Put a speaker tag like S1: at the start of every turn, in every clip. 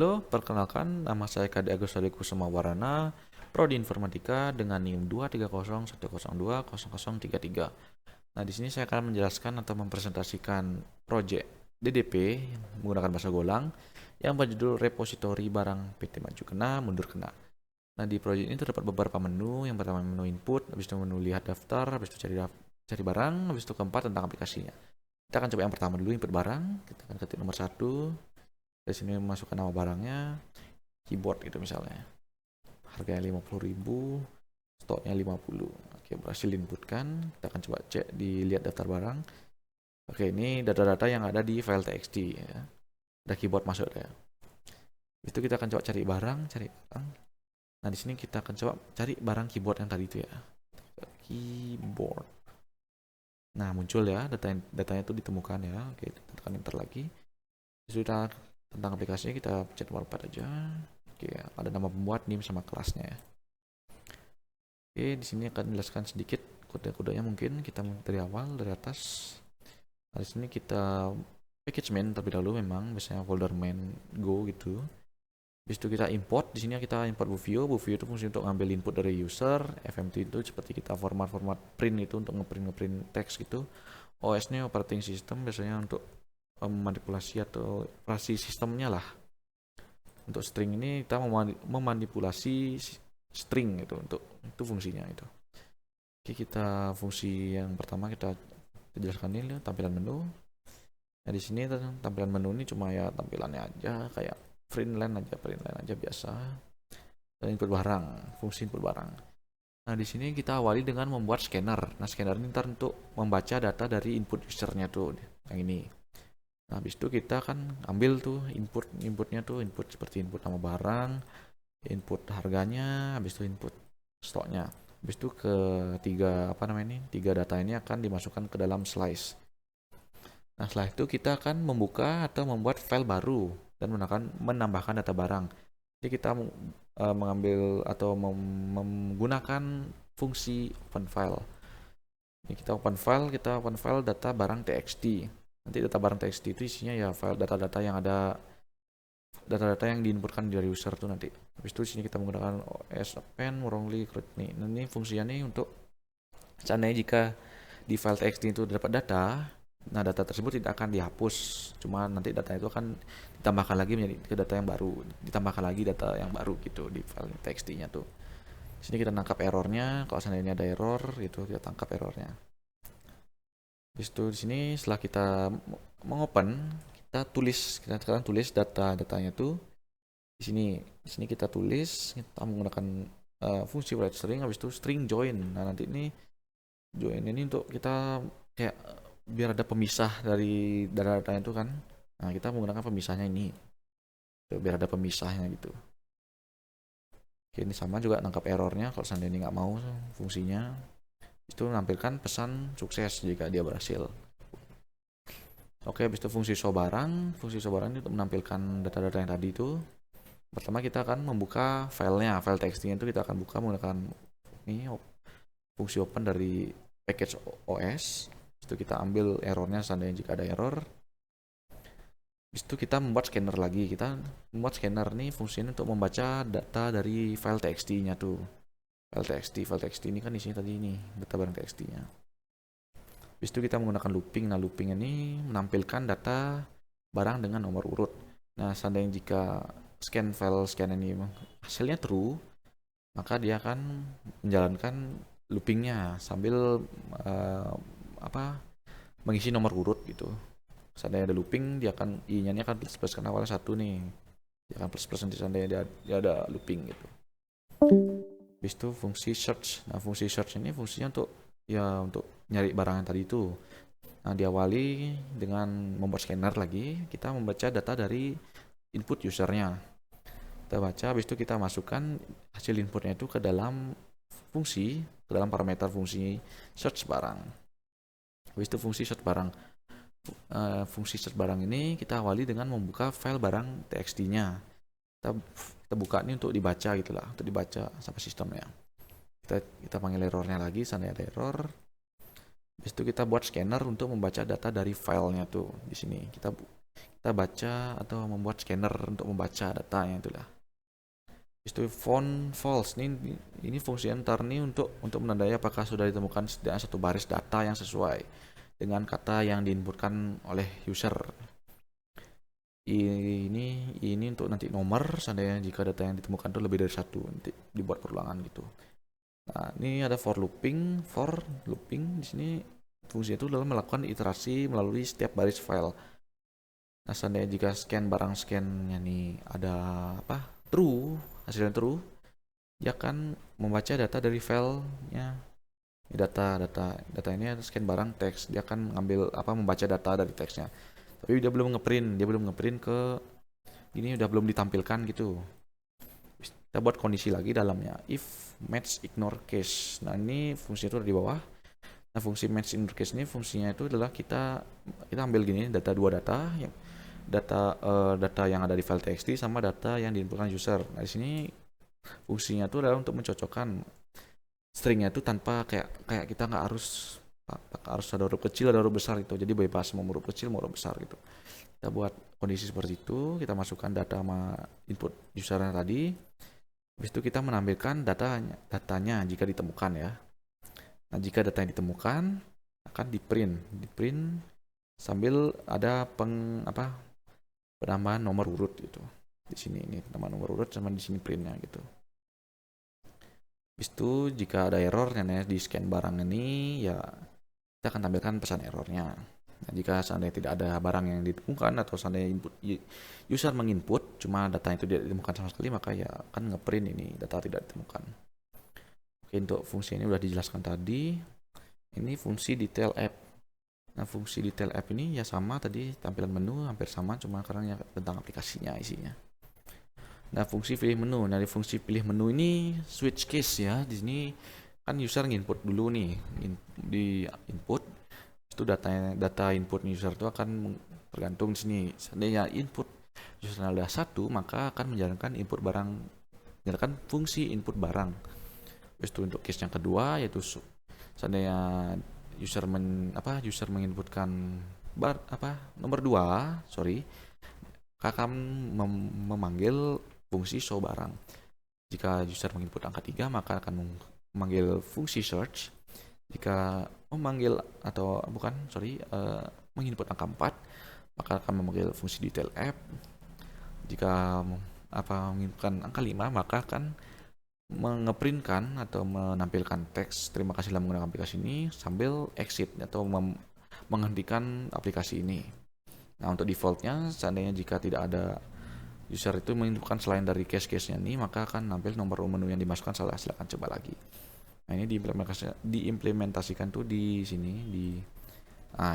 S1: Halo, perkenalkan nama saya Kade Agus Adi Kusuma Warana, Prodi Informatika dengan NIM 23010020033. Nah, di sini saya akan menjelaskan atau mempresentasikan proyek DDP menggunakan bahasa Golang yang berjudul Repositori Barang PT Maju Kena Mundur Kena. Nah, di proyek ini terdapat beberapa menu. Yang pertama menu input, habis itu menu lihat daftar, habis itu cari barang, habis itu keempat tentang aplikasinya. Kita akan coba yang pertama dulu, input barang. Kita akan ketik nomor 1. Dari sini masukkan nama barangnya, keyboard gitu misalnya. Harganya 50.000, stoknya 50. Oke, berhasil diinputkan. Kita akan coba cek dilihat daftar barang. Oke, ini data-data yang ada di file txt ya. Ada keyboard masuk ya. Itu kita akan coba cari barang. Nah, di sini kita akan coba cari barang keyboard yang tadi itu ya. Keyboard. Nah, muncul ya datanya itu ditemukan ya. Oke, tekan enter lagi. Sudah tentang aplikasinya kita pencet nomor 4 aja. Oke, ada nama pembuat, NIM sama kelasnya ya. Oke, di sini akan menjelaskan sedikit kode-kodenya mungkin kita dari awal dari atas. Nah, di sini kita package main terlebih dahulu memang biasanya folder main go gitu. Habis itu kita import, di sini kita import Buvio. Buvio itu fungsi untuk ngambil input dari user. FMT itu seperti kita format print itu untuk ngeprint teks gitu. OS-nya operating system biasanya untuk memanipulasi atau operasi sistemnya lah. Untuk string ini kita memanipulasi string itu untuk itu fungsinya itu. Oke, kita fungsi yang pertama kita jelaskan ini tampilan menu. Nah, di sini tampilan menu ini cuma ya tampilannya aja kayak print line aja biasa. Dan input barang, fungsi input barang. Nah, di sini kita awali dengan membuat scanner. Nah, scanner ini ntar untuk membaca data dari input usernya tuh yang ini. Nah, habis itu kita akan ambil tuh inputnya tuh input seperti input nama barang, input harganya, habis itu input stoknya. Habis itu tiga data ini akan dimasukkan ke dalam slice. Nah, setelah itu kita akan membuka atau membuat file baru dan menambahkan data barang. Jadi kita mengambil atau menggunakan fungsi open file. Ini kita open file data barang txt. Nanti data barang txt itu isinya ya file data-data yang diinputkan dari user tuh nanti. Habis itu sini kita menggunakan OS append wrongly create nih. Nah, ini fungsinya nih untuk seandainya jika di file txt itu dapat data, nah data tersebut tidak akan dihapus, cuma nanti data itu akan ditambahkan lagi menjadi ke data yang baru, ditambahkan lagi data yang baru gitu di file txt-nya tuh. Sini kita tangkap errornya, kalau seandainya ada error itu kita tangkap errornya. Habis itu di sini setelah kita mengopen, kita sekarang tulis datanya tuh di sini kita tulis, kita menggunakan fungsi write string, habis itu string join. Nah, nanti ini join ini untuk kita kayak biar ada pemisah dari data-datanya itu kan. Nah, kita menggunakan pemisahnya ini biar ada pemisahnya gitu. Oke, ini sama juga tangkap errornya kalau seandainya ini nggak mau fungsinya. Itu menampilkan pesan sukses jika dia berhasil. Oke, habis itu fungsi show barang ini untuk menampilkan data-data yang tadi itu. Pertama kita akan membuka filenya, file txt-nya itu kita akan buka menggunakan ini fungsi open dari package OS. Itu kita ambil errornya seandainya jika ada error. Habis itu kita membuat scanner lagi. Kita membuat scanner nih fungsinya untuk membaca data dari file txt-nya tuh. File txt ini kan isinya tadi ini data barang txt-nya. Habis itu kita menggunakan looping. Nah, looping ini menampilkan data barang dengan nomor urut. Nah, seandainya jika scan ini hasilnya true, maka dia akan menjalankan loopingnya sambil mengisi nomor urut gitu. Seandainya ada looping, dia akan i-nya ini akan plus karena awalnya 1 nih. Dia akan plus nanti seandainya dia ada looping gitu. Habis itu fungsi search. Nah, fungsi search ini fungsinya untuk nyari barang yang tadi itu. Nah, diawali dengan membuat scanner lagi, kita membaca data dari input usernya. Kita baca, habis itu kita masukkan hasil inputnya itu ke dalam parameter fungsi search barang. Habis itu fungsi search barang. Fungsi search barang ini kita awali dengan membuka file barang txt-nya. Kita buka ini untuk dibaca gitulah, untuk dibaca sampai sistemnya. Kita panggil errornya lagi, seandainya ada error. Habis itu kita buat scanner untuk membaca data dari filenya tuh di sini. kita baca atau membuat scanner untuk membaca datanya itulah. Itu found false ini fungsi enter nih untuk menandai apakah sudah ditemukan setidaknya satu baris data yang sesuai dengan kata yang diinputkan oleh user. Ini untuk nanti nomor, seandainya jika data yang ditemukan itu lebih dari satu, nanti dibuat perulangan gitu. Nah, ini ada for looping di sini fungsinya itu adalah melakukan iterasi melalui setiap baris file. Nah, seandainya jika scannya nih ada true, hasilnya true, dia akan membaca data dari filenya. Data ini scan barang teks, dia akan ngambil membaca data dari teksnya. Tapi dia belum ngeprint ke ini, udah belum ditampilkan gitu. Kita buat kondisi lagi dalamnya, if match ignore case. Nah, ini fungsinya itu ada di bawah. Nah, fungsi match ignore case ini fungsinya itu adalah kita ambil gini, data yang ada di file txt sama data yang diinputkan user. Nah, di sini fungsinya itu adalah untuk mencocokkan stringnya itu tanpa kayak kita nggak harus ada huruf kecil ada huruf besar gitu, jadi bebas mau huruf kecil mau huruf besar gitu. Kita buat kondisi seperti itu, kita masukkan data sama input usernya tadi, habis itu kita menampilkan datanya jika ditemukan ya. Nah, jika data yang ditemukan akan di print sambil ada penambahan nomor urut gitu. Di sini ini penambahan nomor urut sama di sini printnya gitu. Habis itu jika ada error di scan barang ini ya kita akan tampilkan pesan errornya. Nah, jika seandainya tidak ada barang yang ditemukan atau seandainya user menginput cuma data itu tidak ditemukan sama sekali, maka ya akan ngeprint ini data tidak ditemukan. Oke, untuk fungsi ini sudah dijelaskan tadi. Ini fungsi detail app. Nah, fungsi detail app ini ya sama tadi, tampilan menu hampir sama, cuma karena ya tentang aplikasinya isinya. Nah, fungsi pilih menu. Nah, di fungsi pilih menu ini switch case ya. Di sini kan user nginput dulu nih, di input itu data input user itu akan tergantung di sini. Seandainya input user ada satu, maka akan menjalankan menjalankan fungsi input barang. Terus itu untuk case yang kedua yaitu seandainya user menginputkan nomor 2, akan memanggil fungsi show barang. Jika user menginput angka 3, maka akan memanggil fungsi search. Jika menginput angka 4, maka akan memanggil fungsi detail app. Jika menginputkan angka 5, maka akan mengeprintkan atau menampilkan teks terima kasih telah menggunakan aplikasi ini sambil exit atau menghentikan aplikasi ini. Nah, untuk defaultnya seandainya jika tidak ada user itu menginputkan selain dari case-case-nya ini, maka akan nampil nomor menu yang dimasukkan. Silakan coba lagi. Nah, ini diimplementasikan tuh di sini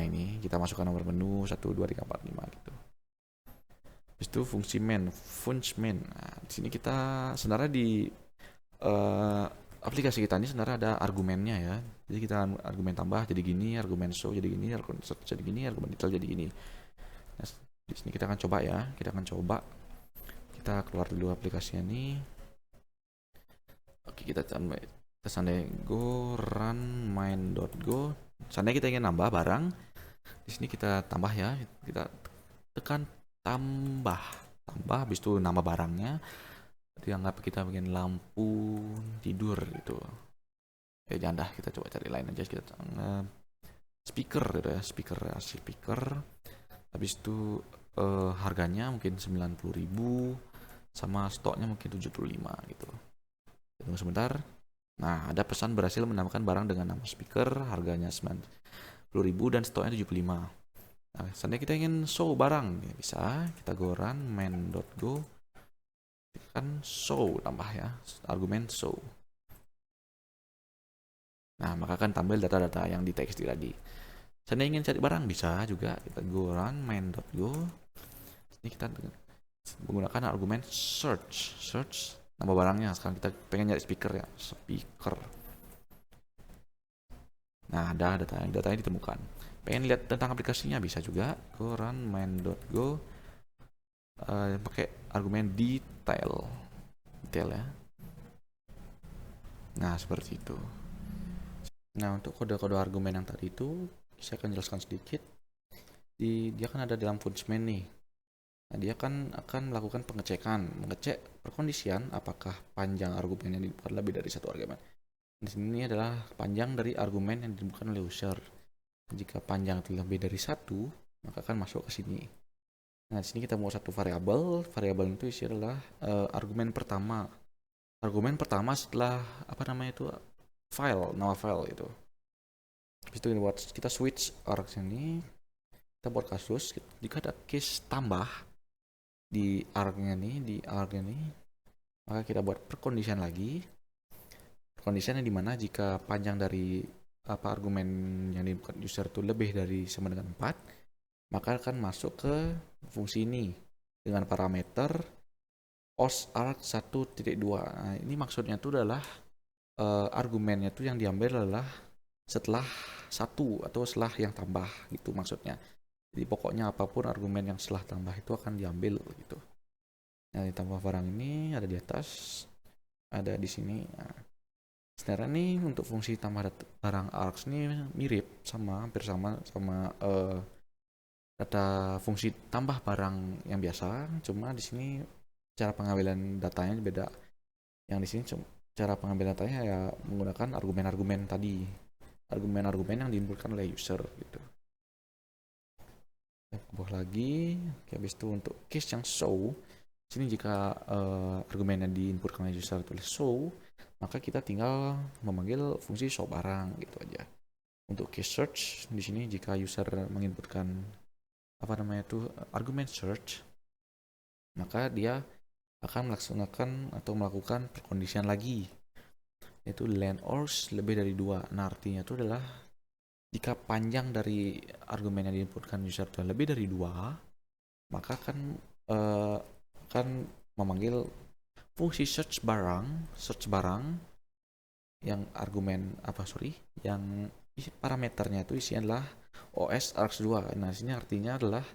S1: ini kita masukkan nomor menu 1 2 3 4 5 gitu. Habis itu fungsi main. Nah, di sini kita sebenarnya di aplikasi kita ini sebenarnya ada argumennya ya. Jadi kita argumen tambah jadi gini, argumen show jadi gini, argumen search jadi gini, argumen detail jadi gini. Nah, di sini kita akan coba ya. Kita keluar dulu aplikasinya nih. Oke, kita seandainya go run main.go. Seandainya kita ingin nambah barang, di sini kita tambah ya. Kita tekan tambah, habis itu nambah barangnya. Dianggap kita bikin lampu tidur gitu. Jangan dah, kita coba cari lain aja. Kita speaker gitu ya, speaker. Habis itu harganya mungkin 90.000 sama stoknya mungkin 75 gitu. Tunggu sebentar. Nah, ada pesan berhasil menambahkan barang dengan nama speaker, harganya 90.000 dan stoknya 75. Nah, seandainya kita ingin show barang, ya bisa kita go run main.go, kan show tambah ya, argumen show. Nah, maka akan tampil data-data yang di teks tadi. Seandainya ingin cari barang bisa juga kita go run main.go. Ini kita menggunakan argumen search nama barangnya. Sekarang kita pengen nyari speaker ya, speaker. Nah, ada datanya ditemukan. Pengen lihat tentang aplikasinya bisa juga go run main.go, pakai argumen detail ya. Nah, seperti itu. Nah, untuk kode-kode argumen yang tadi itu saya akan jelaskan sedikit. dia kan ada dalam function nih. Nah, dia kan akan melakukan mengecek perkondisian apakah panjang argumen yang dibuat lebih dari satu argumen. Di sini adalah panjang dari argumen yang dibuat oleh user. Jika panjang itu lebih dari satu, maka akan masuk ke sini. Nah, di sini kita mau satu variabel. Variabel itu isi adalah argumen pertama. Argumen pertama setelah nama file itu. Habis itu kita switch args ini. Kita buat kasus jika ada case tambah di arg ini, maka kita buat perkondisian lagi. Perkondisiannya di mana jika panjang dari argumen yang dibuat user itu lebih dari sama dengan 4, maka akan masuk ke fungsi ini dengan parameter osarg 1.2. Nah, ini maksudnya itu adalah argumennya itu yang diambil adalah setelah satu atau setelah yang tambah gitu maksudnya. Jadi pokoknya apapun argumen yang setelah tambah itu akan diambil gitu. Nah, ditambah barang ini ada di atas, ada di sini. Nah, sebenarnya nih untuk fungsi tambah barang args ini hampir sama data fungsi tambah barang yang biasa. Cuma di sini cara pengambilan datanya beda. Yang di sini cara pengambilan datanya ya menggunakan argumen-argumen tadi, argumen-argumen yang diinputkan oleh user gitu. Bawah lagi, habis itu untuk case yang show, sini jika argumen yang diinputkan oleh user tulis show, maka kita tinggal memanggil fungsi show barang gitu aja. Untuk case search, di sini jika user menginputkan argumen search, maka dia akan melakukan perkondisian lagi, yaitu length ors lebih dari 2. Nah, artinya itu adalah jika panjang dari argumen yang diinputkan user itu lebih dari 2, maka akan memanggil fungsi search barang yang yang parameternya itu isinya adalah os args 2. Nah, sini artinya adalah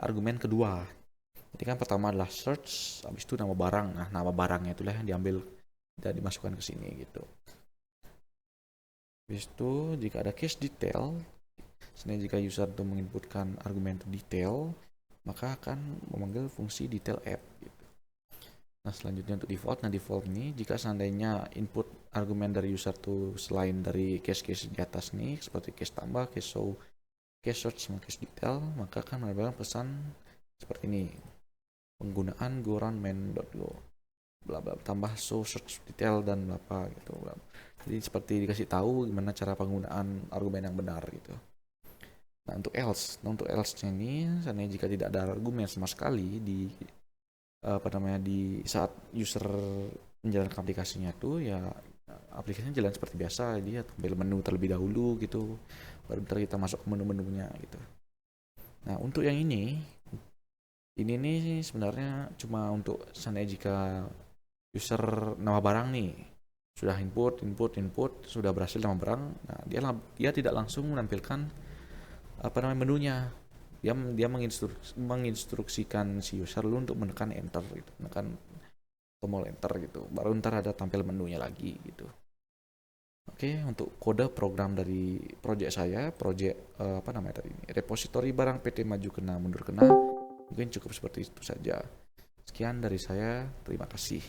S1: argumen kedua. Jadi kan pertama adalah search, habis itu nama barang. Nah, nama barangnya itulah yang diambil dan dimasukkan ke sini gitu. Habis itu jika ada case detail, sebenarnya jika user itu menginputkan argumen detail, maka akan memanggil fungsi detail app gitu. Nah, selanjutnya untuk default ini jika seandainya input argumen dari user itu selain dari case-case di atas nih seperti case tambah, case show, case search, sama case detail, maka akan menambahkan pesan seperti ini. Penggunaan goran main.go bla bla tambah show search detail dan apa gitu bla. Jadi seperti dikasih tahu gimana cara penggunaan argumen yang benar gitu. Nah, untuk else-nya ini seandainya jika tidak ada argumen sama sekali di di saat user menjalankan aplikasinya itu, ya aplikasinya jalan seperti biasa, dia tampil menu terlebih dahulu gitu, baru kita masuk ke menu-menunya gitu. Nah, untuk yang ini nih sebenarnya cuma untuk seandainya jika user nama barang nih sudah input sudah berhasil nama barang, nah dia tidak langsung menampilkan menunya. Dia menginstruksikan si user lu untuk menekan enter gitu, menekan tombol enter gitu, baru ntar ada tampil menunya lagi gitu. Oke, untuk kode program dari project saya, repository barang PT Maju Kena Mundur Kena, mungkin cukup seperti itu saja. Sekian dari saya, terima kasih.